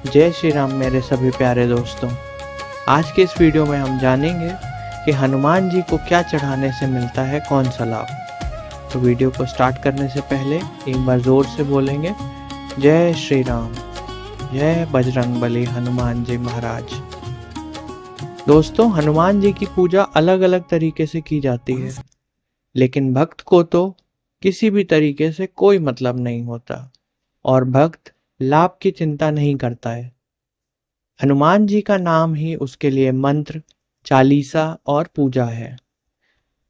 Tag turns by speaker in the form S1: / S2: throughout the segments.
S1: जय श्री राम मेरे सभी प्यारे दोस्तों। आज के इस वीडियो में हम जानेंगे कि हनुमान जी को क्या चढ़ाने से मिलता है कौन सा लाभ। तो वीडियो को स्टार्ट करने से पहले एक बार जोर से बोलेंगे, जय श्री राम, जय बजरंगबली हनुमान जी महाराज। दोस्तों, हनुमान जी की पूजा अलग अलग तरीके से की जाती है, लेकिन भक्त को तो किसी भी तरीके से कोई मतलब नहीं होता और भक्त लाभ की चिंता नहीं करता है। हनुमान जी का नाम ही उसके लिए मंत्र, चालीसा और पूजा है।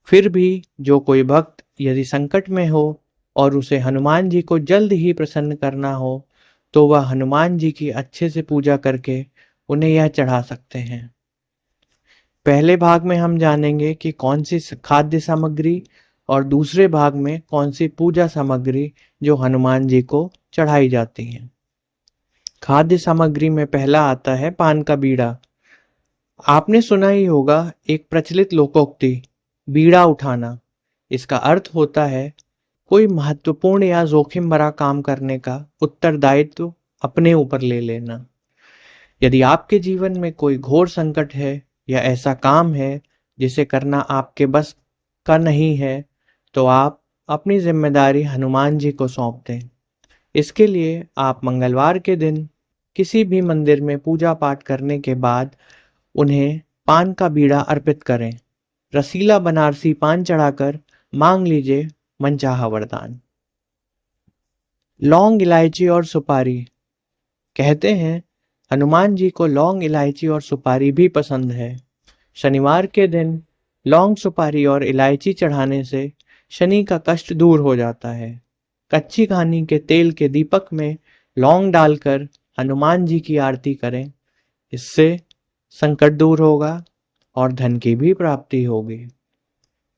S1: फिर भी जो कोई भक्त यदि संकट में हो और उसे हनुमान जी को जल्द ही प्रसन्न करना हो, तो वह हनुमान जी की अच्छे से पूजा करके उन्हें यह चढ़ा सकते हैं। पहले भाग में हम जानेंगे कि कौन सी खाद्य सामग्री और दूसरे भाग में कौन सी पूजा सामग्री जो हनुमान जी को चढ़ाई जाती हैं। खाद्य सामग्री में पहला आता है पान का बीड़ा। आपने सुना ही होगा एक प्रचलित लोकोक्ति, बीड़ा उठाना। इसका अर्थ होता है कोई महत्वपूर्ण या जोखिम भरा काम करने का उत्तरदायित्व अपने ऊपर ले लेना। यदि आपके जीवन में कोई घोर संकट है या ऐसा काम है जिसे करना आपके बस का नहीं है, तो आप अपनी जिम्मेदारी हनुमान जी को सौंप दें। इसके लिए आप मंगलवार के दिन किसी भी मंदिर में पूजा पाठ करने के बाद उन्हें पान का बीड़ा अर्पित करें। रसीला बनारसी पान चढ़ाकर मांग लीजिए मनचाहा वरदान। लौंग, इलायची और सुपारी। कहते हैं हनुमान जी को लौंग, इलायची और सुपारी भी पसंद है। शनिवार के दिन लौंग, सुपारी और इलायची चढ़ाने से शनि का कष्ट दूर हो जाता है। कच्ची घानी के तेल के दीपक में लौंग डालकर हनुमान जी की आरती करें। इससे संकट दूर होगा और धन की भी प्राप्ति होगी।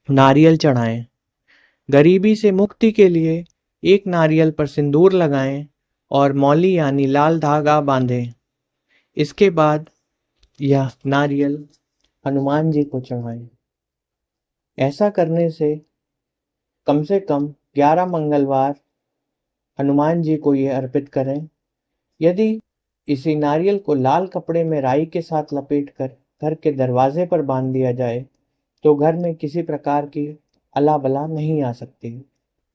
S1: नारियल चढ़ाएं। गरीबी से मुक्ति के लिए एक नारियल पर सिंदूर लगाएं और मौली यानी लाल धागा बांधें। इसके बाद यह नारियल हनुमान जी को चढ़ाएं। ऐसा करने से कम 11 मंगलवार हनुमान जी को यह अर्पित करें। यदि इसी नारियल को लाल कपड़े में राई के साथ लपेटकर घर के दरवाजे पर बांध दिया जाए, तो घर में किसी प्रकार की अला बला नहीं आ सकती,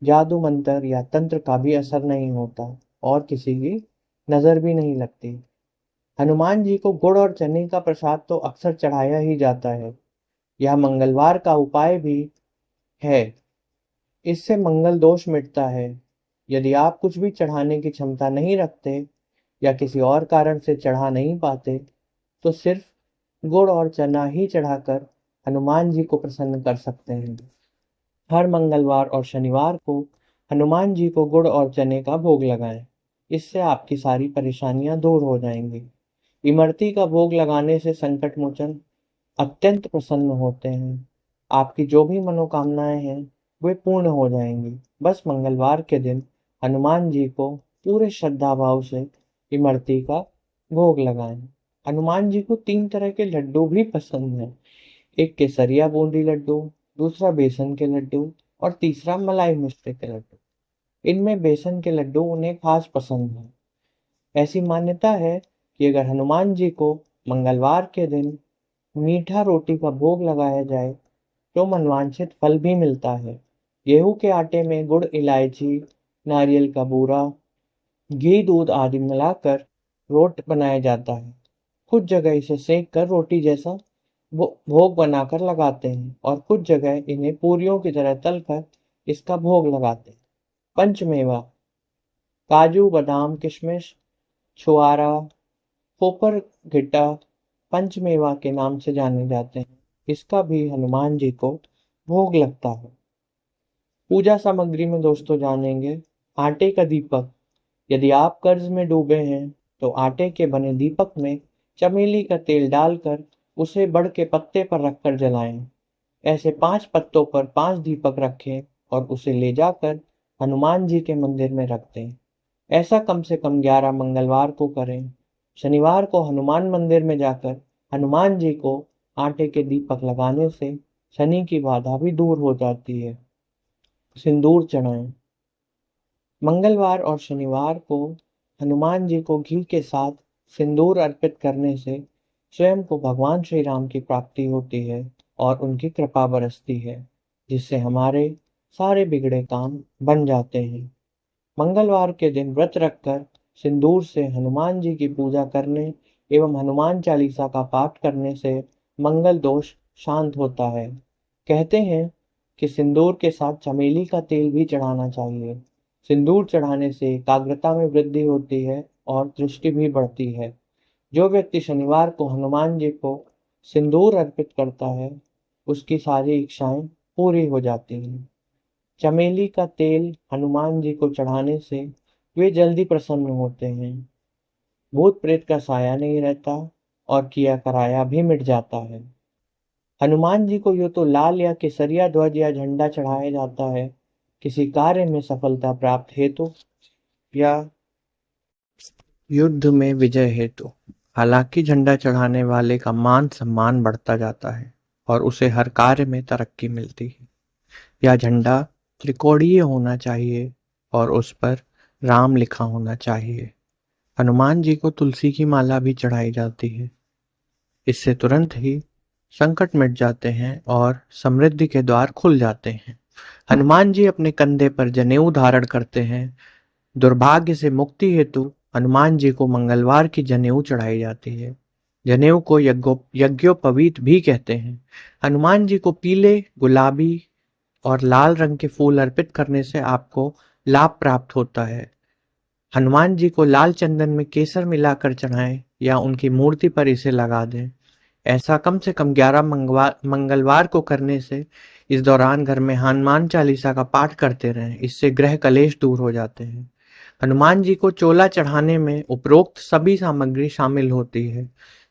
S1: जादू मंत्र या तंत्र का भी असर नहीं होता और किसी की नजर भी नहीं लगती। हनुमान जी को गुड़ और चने का प्रसाद तो अक्सर चढ़ाया ही जाता है। यह मंगलवार का उपाय भी है। इससे मंगल दोष मिटता है। यदि आप कुछ भी चढ़ाने की क्षमता नहीं रखते या किसी और कारण से चढ़ा नहीं पाते, तो सिर्फ गुड़ और चना ही चढ़ाकर हनुमान जी को प्रसन्न कर सकते हैं। हर मंगलवार और शनिवार को हनुमान जी को गुड़ और चने का भोग लगाएं। इससे आपकी सारी परेशानियां दूर हो जाएंगी। इमरती का भोग लगाने से संकट मोचन अत्यंत प्रसन्न होते हैं। आपकी जो भी मनोकामनाएं हैं वे पूर्ण हो जाएंगी। बस मंगलवार के दिन हनुमान जी को पूरे श्रद्धा भाव से इमरती का भोग लगाएं। हनुमान जी को 3 तरह के लड्डू भी पसंद हैं। एक केसरिया बूंदी लड्डू, दूसरा बेसन के लड्डू और तीसरा मलाई मिश्री के लड्डू। इनमें बेसन के लड्डू उन्हें खास पसंद है। ऐसी मान्यता है कि अगर हनुमान जी को मंगलवार के दिन मीठा रोटी का भोग लगाया जाए तो मनवांछित फल भी मिलता है। गेहूं के आटे में गुड़, इलायची, नारियल का बूरा, घी, दूध आदि मिलाकर रोट बनाया जाता है। कुछ जगह इसे सेक कर रोटी जैसा भोग बनाकर लगाते हैं और कुछ जगह इन्हें पूरियों की तरह तलकर इसका भोग लगाते हैं। पंचमेवा, काजू, बादाम, किशमिश, छुआरा, कोपर घिट्टा पंचमेवा के नाम से जाने जाते हैं। इसका भी हनुमान जी को भोग लगता है। पूजा सामग्री में दोस्तों जानेंगे आटे का दीपक। यदि आप कर्ज में डूबे हैं तो आटे के बने दीपक में चमेली का तेल डालकर उसे बड़ के पत्ते पर रखकर जलाएं। ऐसे 5 पत्तों पर 5 दीपक रखें और उसे ले जाकर हनुमान जी के मंदिर में रख दें। ऐसा कम से कम 11 मंगलवार को करें। शनिवार को हनुमान मंदिर में जाकर हनुमान जी को आटे के दीपक लगाने से शनि की बाधा भी दूर हो जाती है। सिंदूर चढ़ाएं। मंगलवार और शनिवार को हनुमान जी को घी के साथ सिंदूर अर्पित करने से स्वयं को भगवान श्री राम की प्राप्ति होती है और उनकी कृपा बरसती है, जिससे हमारे सारे बिगड़े काम बन जाते हैं। मंगलवार के दिन व्रत रखकर सिंदूर से हनुमान जी की पूजा करने एवं हनुमान चालीसा का पाठ करने से मंगल दोष शांत होता है। कहते हैं कि सिंदूर के साथ चमेली का तेल भी चढ़ाना चाहिए। सिंदूर चढ़ाने से एकाग्रता में वृद्धि होती है और दृष्टि भी बढ़ती है। जो व्यक्ति शनिवार को हनुमान जी को सिंदूर अर्पित करता है, उसकी सारी इच्छाएं पूरी हो जाती हैं। चमेली का तेल हनुमान जी को चढ़ाने से वे जल्दी प्रसन्न होते हैं। भूत प्रेत का साया नहीं रहता और किया कराया भी मिट जाता है। हनुमान जी को यूं तो लाल या केसरिया ध्वज या झंडा चढ़ाया जाता है किसी कार्य में सफलता प्राप्त हेतु या युद्ध में विजय हेतु। हालांकि झंडा चढ़ाने वाले का मान सम्मान बढ़ता जाता है और उसे हर कार्य में तरक्की मिलती है। यह झंडा त्रिकोणीय होना चाहिए और उस पर राम लिखा होना चाहिए। हनुमान जी को तुलसी की माला भी चढ़ाई जाती है। इससे तुरंत ही संकट मिट जाते हैं और समृद्धि के द्वार खुल जाते हैं। हनुमान जी अपने कंधे पर जनेऊ धारण करते हैं। दुर्भाग्य से मुक्ति हेतु हनुमान जी को मंगलवार की जनेऊ चढ़ाई जाती है। जनेऊ को यज्ञोपवीत भी कहते हैं। हनुमान जी को पीले, गुलाबी और लाल रंग के फूल अर्पित करने से आपको लाभ प्राप्त होता है। हनुमान जी को लाल चंदन में केसर मिलाकर चढ़ाएं या उनकी मूर्ति पर इसे लगा दें। ऐसा कम से कम 11 मंगलवार को करने से इस दौरान घर में हनुमान चालीसा का पाठ करते रहें। इससे ग्रह कलेश दूर हो जाते हैं। हनुमान जी को चोला चढ़ाने में उपरोक्त सभी सामग्री शामिल होती है।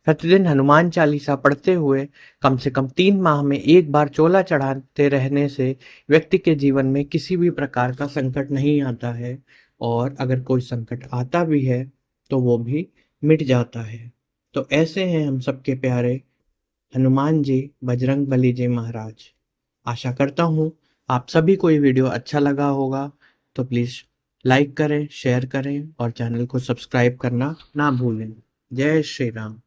S1: प्रतिदिन हनुमान चालीसा पढ़ते हुए कम से कम 3 माह में एक बार चोला चढ़ाते रहने से व्यक्ति के जीवन में किसी भी प्रकार का संकट नहीं आता है और अगर कोई संकट आता भी है तो वो भी मिट जाता है। तो ऐसे हैं हम सबके प्यारे हनुमान जी, बजरंग बली जी महाराज। आशा करता हूँ आप सभी को ये वीडियो अच्छा लगा होगा, तो प्लीज़ लाइक करें, शेयर करें और चैनल को सब्सक्राइब करना ना भूलें। जय श्री राम।